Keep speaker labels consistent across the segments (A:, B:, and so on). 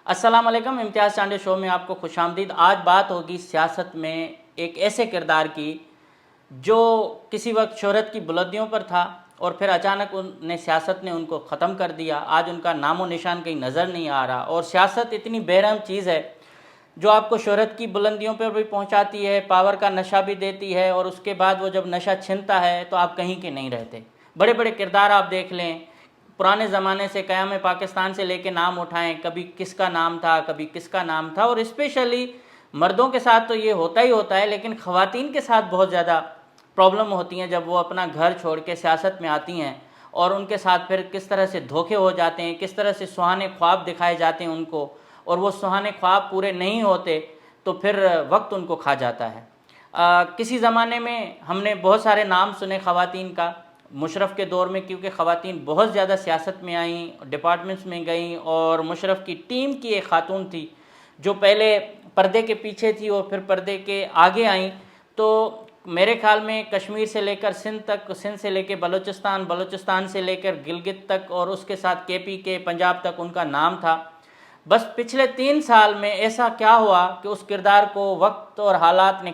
A: السلام علیکم، امتیاز چانڈے شو میں آپ کو خوش آمدید۔ آج بات ہوگی سیاست میں ایک ایسے کردار کی جو کسی وقت شہرت کی بلندیوں پر تھا اور پھر اچانک سیاست نے ان کو ختم کر دیا۔ آج ان کا نام و نشان کہیں نظر نہیں آ رہا، اور سیاست اتنی بے رحم چیز ہے جو آپ کو شہرت کی بلندیوں پر بھی پہنچاتی ہے، پاور کا نشہ بھی دیتی ہے، اور اس کے بعد وہ جب نشہ چھنتا ہے تو آپ کہیں کے نہیں رہتے۔ بڑے بڑے کردار آپ دیکھ لیں، پرانے زمانے سے قیام پاکستان سے لے کے نام اٹھائیں، کبھی کس کا نام تھا، کبھی کس کا نام تھا، اور اسپیشلی مردوں کے ساتھ تو یہ ہوتا ہی ہوتا ہے، لیکن خواتین کے ساتھ بہت زیادہ پرابلم ہوتی ہیں جب وہ اپنا گھر چھوڑ کے سیاست میں آتی ہیں، اور ان کے ساتھ پھر کس طرح سے دھوکے ہو جاتے ہیں، کس طرح سے سہانے خواب دکھائے جاتے ہیں ان کو، اور وہ سہانے خواب پورے نہیں ہوتے تو پھر وقت ان کو کھا جاتا ہے۔ کسی زمانے میں ہم نے بہت سارے نام سنے خواتین کا، مشرف کے دور میں، کیونکہ خواتین بہت زیادہ سیاست میں آئیں، ڈپارٹمنٹس میں گئیں، اور مشرف کی ٹیم کی ایک خاتون تھی جو پہلے پردے کے پیچھے تھی اور پھر پردے کے آگے آئیں۔ تو میرے خیال میں کشمیر سے لے کر سندھ تک، سندھ سے لے کے بلوچستان، بلوچستان سے لے کر گلگت تک، اور اس کے ساتھ KP کے پنجاب تک ان کا نام تھا۔ بس پچھلے 3 سال میں ایسا کیا ہوا کہ اس کردار کو وقت اور حالات نے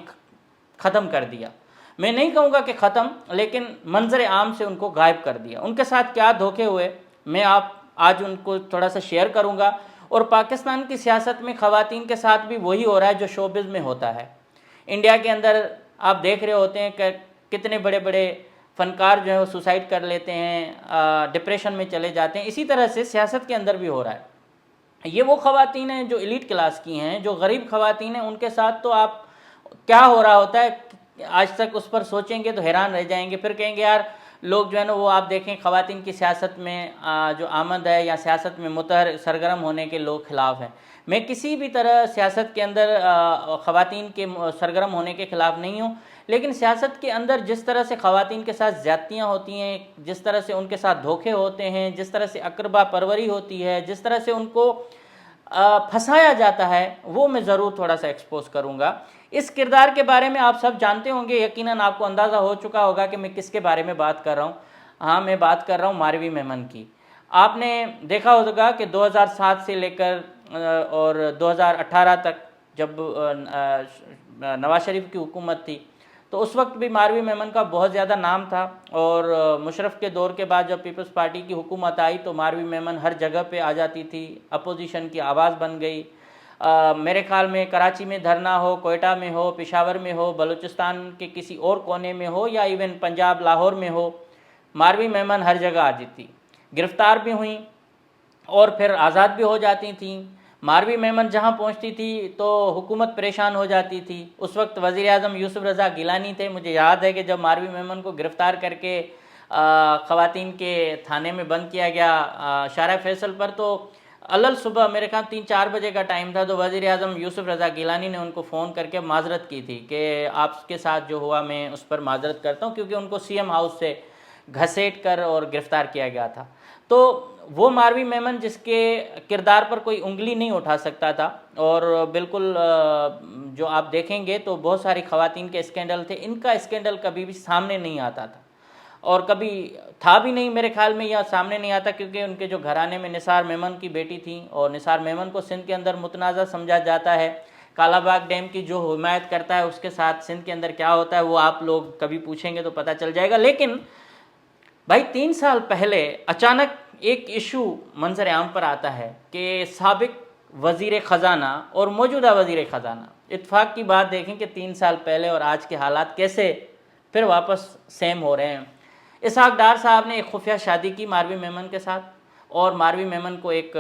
A: ختم کر دیا۔ میں نہیں کہوں گا کہ ختم، لیکن منظر عام سے ان کو غائب کر دیا۔ ان کے ساتھ کیا دھوکے ہوئے، میں آج ان کو تھوڑا سا شیئر کروں گا۔ اور پاکستان کی سیاست میں خواتین کے ساتھ بھی وہی ہو رہا ہے جو شوبز میں ہوتا ہے۔ انڈیا کے اندر آپ دیکھ رہے ہوتے ہیں کہ کتنے بڑے بڑے فنکار جو ہیں وہ سوسائڈ کر لیتے ہیں، ڈپریشن میں چلے جاتے ہیں۔ اسی طرح سے سیاست کے اندر بھی ہو رہا ہے۔ یہ وہ خواتین ہیں جو ایلیٹ کلاس کی ہیں، جو غریب خواتین ہیں، ان کے ساتھ تو آپ کیا ہو رہا ہوتا ہے آج تک اس پر سوچیں گے تو حیران رہ جائیں گے۔ پھر کہیں گے یار لوگ جو ہے نا وہ آپ دیکھیں خواتین کی سیاست میں جو آمد ہے یا سیاست میں سرگرم ہونے کے لوگ خلاف ہیں۔ میں کسی بھی طرح سیاست کے اندر خواتین کے سرگرم ہونے کے خلاف نہیں ہوں، لیکن سیاست کے اندر جس طرح سے خواتین کے ساتھ زیادتیاں ہوتی ہیں، جس طرح سے ان کے ساتھ دھوکے ہوتے ہیں، جس طرح سے اقربا پروری ہوتی ہے، جس طرح سے ان کو پھنسایا جاتا ہے، وہ میں ضرور تھوڑا سا ایکسپوز کروں گا۔ اس کردار کے بارے میں آپ سب جانتے ہوں گے، یقیناً آپ کو اندازہ ہو چکا ہوگا کہ میں کس کے بارے میں بات کر رہا ہوں۔ ہاں، میں بات کر رہا ہوں ماروی میمن کی۔ آپ نے دیکھا ہوگا کہ 2007 سے لے کر اور 2018 تک جب نواز شریف کی حکومت تھی تو اس وقت بھی ماروی میمن کا بہت زیادہ نام تھا، اور مشرف کے دور کے بعد جب پیپلز پارٹی کی حکومت آئی تو ماروی میمن ہر جگہ پہ آ جاتی تھی، اپوزیشن کی آواز بن گئی۔ میرے خیال میں کراچی میں دھرنا ہو، کوئٹہ میں ہو، پشاور میں ہو، بلوچستان کے کسی اور کونے میں ہو، یا ایون پنجاب لاہور میں ہو، ماروی میمن ہر جگہ آتی تھی۔ گرفتار بھی ہوئیں اور پھر آزاد بھی ہو جاتی تھیں۔ ماروی میمن جہاں پہنچتی تھی تو حکومت پریشان ہو جاتی تھی۔ اس وقت وزیر اعظم یوسف رضا گیلانی تھے۔ مجھے یاد ہے کہ جب ماروی میمن کو گرفتار کر کے خواتین کے تھانے میں بند کیا گیا شارع فیصل پر، تو صبح میرے خیال 3-4 بجے کا ٹائم تھا، تو وزیر اعظم یوسف رضا گیلانی نے ان کو فون کر کے معذرت کی تھی کہ آپ کے ساتھ جو ہوا میں اس پر معذرت کرتا ہوں، کیونکہ ان کو CM ہاؤس سے گھسیٹ کر اور گرفتار کیا گیا تھا۔ تو وہ ماروی میمن جس کے کردار پر کوئی انگلی نہیں اٹھا سکتا تھا، اور بالکل جو آپ دیکھیں گے تو بہت ساری خواتین کے اسکینڈل تھے، ان کا اسکینڈل کبھی بھی سامنے نہیں آتا تھا، اور کبھی تھا بھی نہیں میرے خیال میں، یا سامنے نہیں آتا، کیونکہ ان کے جو گھرانے میں نثار میمن کی بیٹی تھیں، اور نثار میمن کو سندھ کے اندر متنازع سمجھا جاتا ہے۔ کالا باغ ڈیم کی جو حمایت کرتا ہے اس کے ساتھ سندھ کے اندر کیا ہوتا ہے وہ آپ لوگ کبھی پوچھیں گے تو پتہ چل جائے گا۔ لیکن بھائی 3 سال پہلے اچانک ایک ایشو منظر عام پر آتا ہے کہ سابق وزیر خزانہ اور موجودہ وزیر خزانہ، اتفاق کی بات دیکھیں کہ 3 سال پہلے اور آج کے حالات کیسے پھر واپس سیم ہو رہے ہیں۔ اسحاق ڈار صاحب نے ایک خفیہ شادی کی ماروی میمن کے ساتھ، اور ماروی میمن کو ایک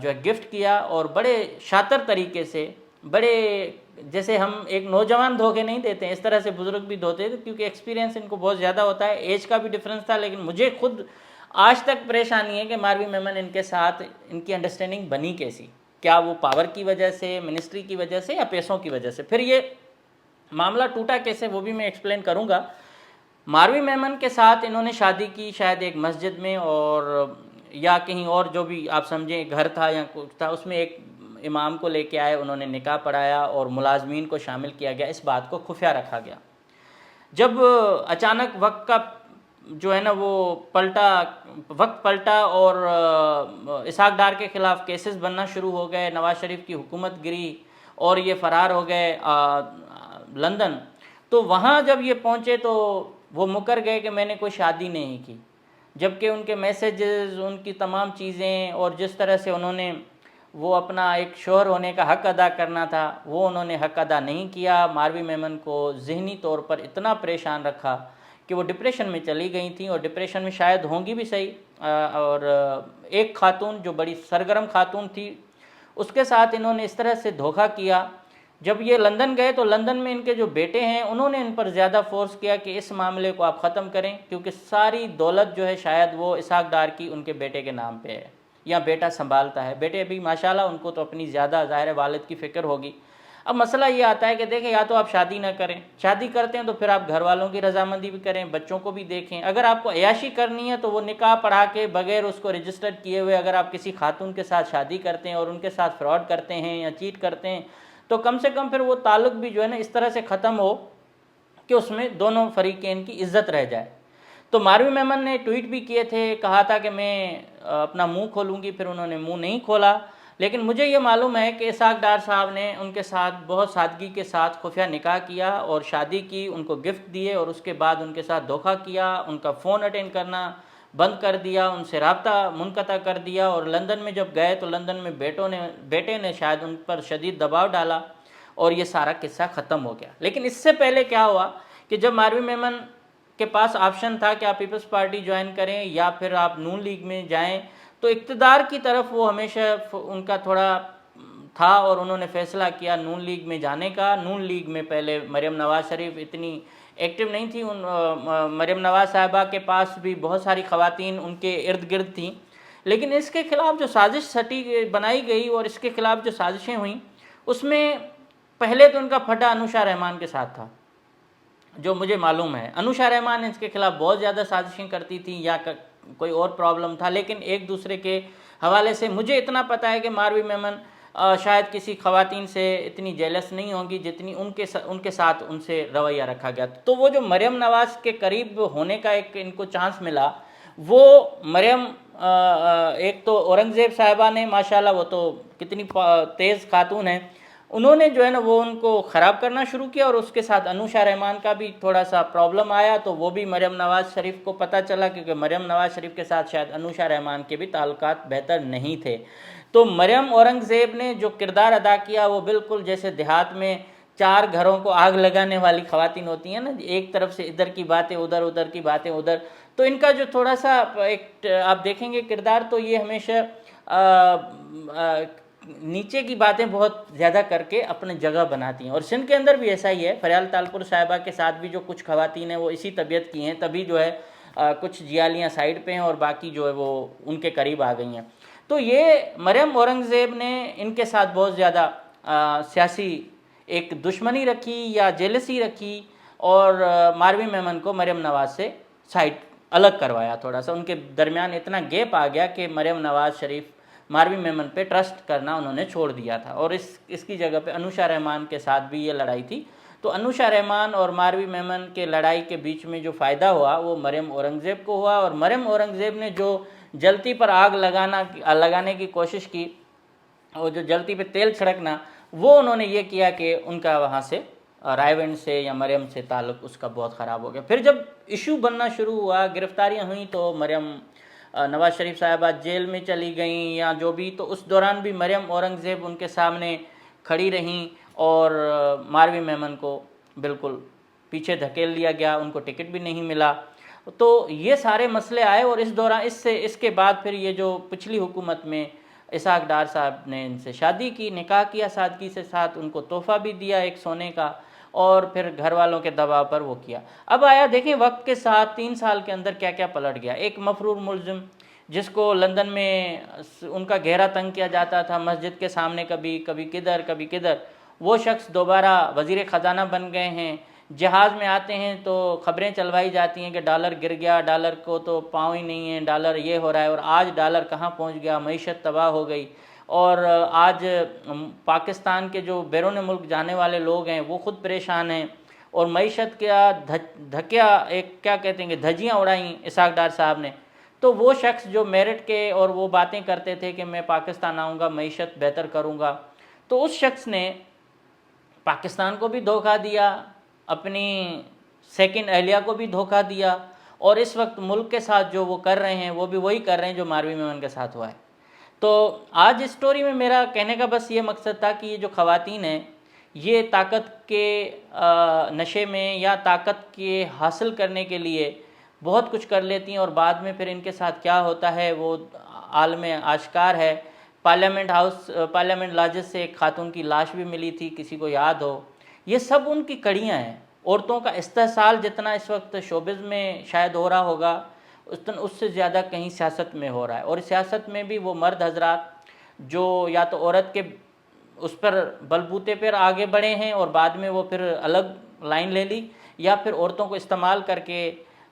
A: جو ہے گفٹ کیا، اور بڑے شاطر طریقے سے، بڑے جیسے ہم ایک نوجوان دھوکے نہیں دیتے ہیں اس طرح سے بزرگ بھی دھوتے تھے، کیونکہ ایکسپیرینس ان کو بہت زیادہ ہوتا ہے، ایج کا بھی ڈفرینس تھا۔ لیکن مجھے خود آج تک پریشانی ہے کہ ماروی میمن ان کے ساتھ ان کی انڈرسٹینڈنگ بنی کیسی، کیا وہ پاور کی وجہ سے، منسٹری کی وجہ سے، یا پیسوں کی وجہ سے؟ پھر یہ معاملہ ٹوٹا کیسے وہ بھی میں ایکسپلین کروں گا۔ ماروی میمن کے ساتھ انہوں نے شادی کی شاید ایک مسجد میں، اور یا کہیں اور جو بھی آپ سمجھیں گھر تھا یا کچھ تھا، اس میں ایک امام کو لے کے آئے، انہوں نے نکاح پڑھایا اور ملازمین کو شامل کیا گیا، اس بات کو خفیہ رکھا گیا۔ جب اچانک وقت کا جو ہے نا وہ پلٹا، وقت پلٹا اور اسحاق ڈار کے خلاف کیسز بننا شروع ہو گئے، نواز شریف کی حکومت گری اور یہ فرار ہو گئے لندن. تو وہاں جب یہ پہنچے تو وہ مکر گئے کہ میں نے کوئی شادی نہیں کی، جبکہ ان کے میسیجز، ان کی تمام چیزیں اور جس طرح سے انہوں نے وہ اپنا ایک شوہر ہونے کا حق ادا کرنا تھا وہ انہوں نے حق ادا نہیں کیا. ماروی میمن کو ذہنی طور پر اتنا پریشان رکھا کہ وہ ڈپریشن میں چلی گئی تھیں، اور ڈپریشن میں شاید ہوں گی بھی صحیح. اور ایک خاتون جو بڑی سرگرم خاتون تھی اس کے ساتھ انہوں نے اس طرح سے دھوکہ کیا. جب یہ لندن گئے تو لندن میں ان کے جو بیٹے ہیں انہوں نے ان پر زیادہ فورس کیا کہ اس معاملے کو آپ ختم کریں، کیونکہ ساری دولت جو ہے شاید وہ اسحاق ڈار کی ان کے بیٹے کے نام پہ ہے یا بیٹا سنبھالتا ہے. بیٹے بھی ماشاءاللہ ان کو تو اپنی زیادہ ظاہر ہے والد کی فکر ہوگی. اب مسئلہ یہ آتا ہے کہ دیکھیں یا تو آپ شادی نہ کریں، شادی کرتے ہیں تو پھر آپ گھر والوں کی رضامندی بھی کریں، بچوں کو بھی دیکھیں. اگر آپ کو عیاشی کرنی ہے تو وہ نکاح پڑھا کے بغیر اس کو رجسٹر کیے ہوئے اگر آپ کسی خاتون کے ساتھ شادی کرتے ہیں اور ان کے ساتھ فراڈ کرتے ہیں یا چیٹ کرتے ہیں تو کم سے کم پھر وہ تعلق بھی جو ہے نا اس طرح سے ختم ہو کہ اس میں دونوں فریقین کی عزت رہ جائے. تو ماروی میمن نے ٹویٹ بھی کیے تھے، کہا تھا کہ میں اپنا منہ کھولوں گی، پھر انہوں نے منہ نہیں کھولا. لیکن مجھے یہ معلوم ہے کہ اسحاق ڈار صاحب نے ان کے ساتھ بہت سادگی کے ساتھ خفیہ نکاح کیا اور شادی کی، ان کو گفٹ دیے اور اس کے بعد ان کے ساتھ دھوکہ کیا، ان کا فون اٹینڈ کرنا بند کر دیا، ان سے رابطہ منقطع کر دیا. اور لندن میں جب گئے تو لندن میں بیٹے نے شاید ان پر شدید دباؤ ڈالا اور یہ سارا قصہ ختم ہو گیا. لیکن اس سے پہلے کیا ہوا کہ جب ماروی میمن کے پاس آپشن تھا کہ آپ پیپلز پارٹی جوائن کریں یا پھر آپ نون لیگ میں جائیں، تو اقتدار کی طرف وہ ہمیشہ ان کا تھوڑا تھا اور انہوں نے فیصلہ کیا نون لیگ میں جانے کا. نون لیگ میں پہلے مریم نواز شریف اتنی ایکٹیو نہیں تھی، مریم نواز صاحبہ کے پاس بھی بہت ساری خواتین ان کے ارد گرد تھیں. لیکن اس کے خلاف جو سازش بنائی گئی اور اس کے خلاف جو سازشیں ہوئیں اس میں پہلے تو ان کا پھٹا انوشا رحمان کے ساتھ تھا، جو مجھے معلوم ہے. انوشا رحمان اس کے خلاف بہت زیادہ سازشیں کرتی تھیں یا کوئی اور پرابلم تھا، لیکن ایک دوسرے کے حوالے سے مجھے اتنا پتہ ہے کہ ماروی میمن شاید کسی خواتین سے اتنی جیلس نہیں ہوں گی جتنی ان کے ساتھ ان سے رویہ رکھا گیا. تو وہ جو مریم نواز کے قریب ہونے کا ایک ان کو چانس ملا، وہ مریم ایک تو اورنگزیب صاحبہ نے ماشاءاللہ وہ تو کتنی تیز خاتون ہیں، انہوں نے جو ہے نا وہ ان کو خراب کرنا شروع کیا اور اس کے ساتھ انوشا رحمان کا بھی تھوڑا سا پرابلم آیا. تو وہ بھی مریم نواز شریف کو پتہ چلا کیونکہ مریم نواز شریف کے ساتھ شاید انوشا رحمان کے بھی تعلقات بہتر نہیں تھے. تو مریم اورنگزیب نے جو کردار ادا کیا وہ بالکل جیسے دیہات میں 4 گھروں کو آگ لگانے والی خواتین ہوتی ہیں نا، ایک طرف سے ادھر کی باتیں ادھر، ادھر کی باتیں ادھر. تو ان کا جو تھوڑا سا ایک آپ دیکھیں گے کردار، تو یہ ہمیشہ نیچے کی باتیں بہت زیادہ کر کے اپنے جگہ بناتی ہیں. اور سندھ کے اندر بھی ایسا ہی ہے، فریال تالپور صاحبہ کے ساتھ بھی جو کچھ خواتین ہیں وہ اسی طبیعت کی ہیں، تبھی جو ہے کچھ جیالیاں سائیڈ پہ ہیں اور باقی جو ہے وہ ان کے قریب آ گئی ہیں. تو یہ مریم اورنگزیب نے ان کے ساتھ بہت زیادہ سیاسی ایک دشمنی رکھی یا جیلسی رکھی اور ماروی میمن کو مریم نواز سے سائڈ الگ کروایا. تھوڑا سا ان کے درمیان اتنا گیپ آ گیا کہ مریم نواز شریف ماروی میمن پہ ٹرسٹ کرنا انہوں نے چھوڑ دیا تھا. اور اس کی جگہ پہ انوشا رحمان کے ساتھ بھی یہ لڑائی تھی. تو انوشا رحمان اور ماروی میمن کے لڑائی کے بیچ میں جو فائدہ ہوا وہ مریم اورنگزیب کو ہوا، اور مریم اورنگزیب نے جو جلتی پر آگ لگانے کی کوشش کی اور جو جلتی پہ تیل چھڑکنا، وہ انہوں نے یہ کیا کہ ان کا وہاں سے رائے ونڈ سے یا مریم سے تعلق اس کا بہت خراب ہو گیا. پھر جب ایشو بننا شروع ہوا، گرفتاریاں ہوئیں، تو مریم نواز شریف صاحبہ جیل میں چلی گئیں یا جو بھی، تو اس دوران بھی مریم اورنگزیب ان کے سامنے کھڑی رہیں اور ماروی میمن کو بالکل پیچھے دھکیل لیا گیا، ان کو ٹکٹ بھی نہیں ملا. تو یہ سارے مسئلے آئے اور اس دوران اس کے بعد پھر یہ جو پچھلی حکومت میں اسحاق ڈار صاحب نے ان سے شادی کی، نکاح کیا سادگی سے ساتھ، ان کو تحفہ بھی دیا ایک سونے کا، اور پھر گھر والوں کے دباؤ پر وہ کیا. اب آیا دیکھیں وقت کے ساتھ 3 سال کے اندر کیا کیا پلٹ گیا. ایک مفرور ملزم جس کو لندن میں ان کا گھیرا تنگ کیا جاتا تھا مسجد کے سامنے، کبھی کدھر، وہ شخص دوبارہ وزیر خزانہ بن گئے ہیں. جہاز میں آتے ہیں تو خبریں چلوائی جاتی ہیں کہ ڈالر گر گیا، ڈالر کو تو پاؤں ہی نہیں ہے، ڈالر یہ ہو رہا ہے. اور آج ڈالر کہاں پہنچ گیا، معیشت تباہ ہو گئی. اور آج پاکستان کے جو بیرون ملک جانے والے لوگ ہیں وہ خود پریشان ہیں. اور معیشت کا دھکیا ایک کیا کہتے ہیں کہ دھجیاں اڑائیں اسحاق ڈار صاحب نے، تو وہ شخص جو میرٹ کے اور وہ باتیں کرتے تھے کہ میں پاکستان آؤں گا، معیشت بہتر کروں گا، تو اس شخص نے پاکستان کو بھی دھوکہ دیا، اپنی سیکنڈ اہلیہ کو بھی دھوکہ دیا، اور اس وقت ملک کے ساتھ جو وہ کر رہے ہیں وہ بھی وہی کر رہے ہیں جو ماروی میمن کے ساتھ ہوا ہے۔ تو آج اس سٹوری میں میرا کہنے کا بس یہ مقصد تھا کہ یہ جو خواتین ہیں یہ طاقت کے نشے میں یا طاقت کے حاصل کرنے کے لیے بہت کچھ کر لیتی ہیں، اور بعد میں پھر ان کے ساتھ کیا ہوتا ہے وہ عالم آشکار ہے۔ پارلیمنٹ لاجز سے ایک خاتون کی لاش بھی ملی تھی، کسی کو یاد ہو۔ یہ سب ان کی کڑیاں ہیں۔ عورتوں کا استحصال جتنا اس وقت شوبز میں شاید ہو رہا ہوگا، اس سے زیادہ کہیں سیاست میں ہو رہا ہے، اور سیاست میں بھی وہ مرد حضرات جو یا تو عورت کے اس پر بلبوتے پر آگے بڑھے ہیں اور بعد میں وہ پھر الگ لائن لے لی، یا پھر عورتوں کو استعمال کر کے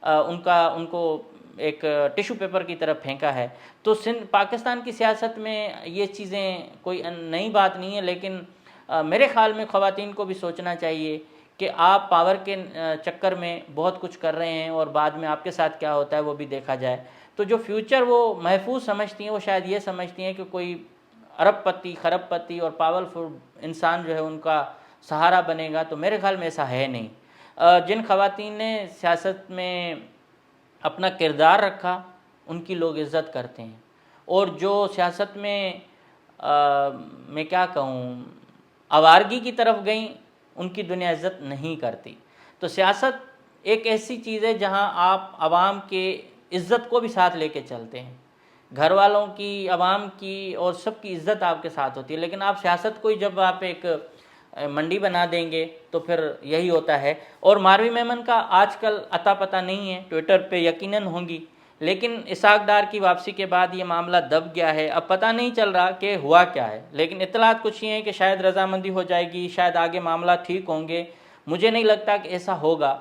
A: ان کو ایک ٹیشو پیپر کی طرف پھینکا ہے۔ تو پاکستان کی سیاست میں یہ چیزیں کوئی نئی بات نہیں ہے، لیکن میرے خیال میں خواتین کو بھی سوچنا چاہیے کہ آپ پاور کے چکر میں بہت کچھ کر رہے ہیں اور بعد میں آپ کے ساتھ کیا ہوتا ہے وہ بھی دیکھا جائے۔ تو جو فیوچر وہ محفوظ سمجھتی ہیں وہ شاید یہ سمجھتی ہیں کہ کوئی ارب پتی خرب پتی اور پاورفل انسان جو ہے ان کا سہارا بنے گا، تو میرے خیال میں ایسا ہے نہیں۔ جن خواتین نے سیاست میں اپنا کردار رکھا ان کی لوگ عزت کرتے ہیں، اور جو سیاست میں کیا کہوں آوارگی کی طرف گئیں ان کی دنیا عزت نہیں کرتی۔ تو سیاست ایک ایسی چیز ہے جہاں آپ عوام کے عزت کو بھی ساتھ لے کے چلتے ہیں، گھر والوں کی، عوام کی، اور سب کی عزت آپ کے ساتھ ہوتی ہے، لیکن آپ سیاست کو ہی جب آپ ایک منڈی بنا دیں گے تو پھر یہی ہوتا ہے۔ اور ماروی میمن کا آج کل عطا پتہ نہیں ہے، ٹویٹر پہ یقیناً ہوں گی، لیکن اسحاق ڈار کی واپسی کے بعد یہ معاملہ دب گیا ہے، اب پتہ نہیں چل رہا کہ ہوا کیا ہے، لیکن اطلاعات کچھ یہ ہیں کہ شاید رضامندی ہو جائے گی، شاید آگے معاملہ ٹھیک ہوں گے۔ مجھے نہیں لگتا کہ ایسا ہوگا،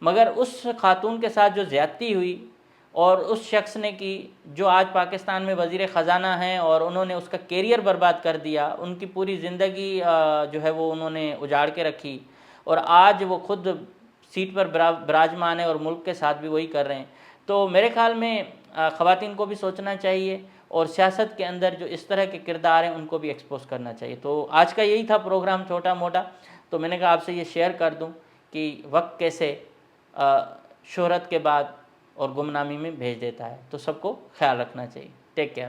A: مگر اس خاتون کے ساتھ جو زیادتی ہوئی اور اس شخص نے کی جو آج پاکستان میں وزیر خزانہ ہیں، اور انہوں نے اس کا کیریئر برباد کر دیا، ان کی پوری زندگی جو ہے وہ انہوں نے اجاڑ کے رکھی، اور آج وہ خود سیٹ پر براجمان ہیں اور ملک کے ساتھ بھی وہی کر رہے ہیں۔ تو میرے خیال میں خواتین کو بھی سوچنا چاہیے، اور سیاست کے اندر جو اس طرح کے کردار ہیں ان کو بھی ایکسپوز کرنا چاہیے۔ تو آج کا یہی تھا پروگرام، چھوٹا موٹا، تو میں نے کہا آپ سے یہ شیئر کر دوں کہ وقت کیسے شہرت کے بعد اور گمنامی میں بھیج دیتا ہے، تو سب کو خیال رکھنا چاہیے۔ Take care.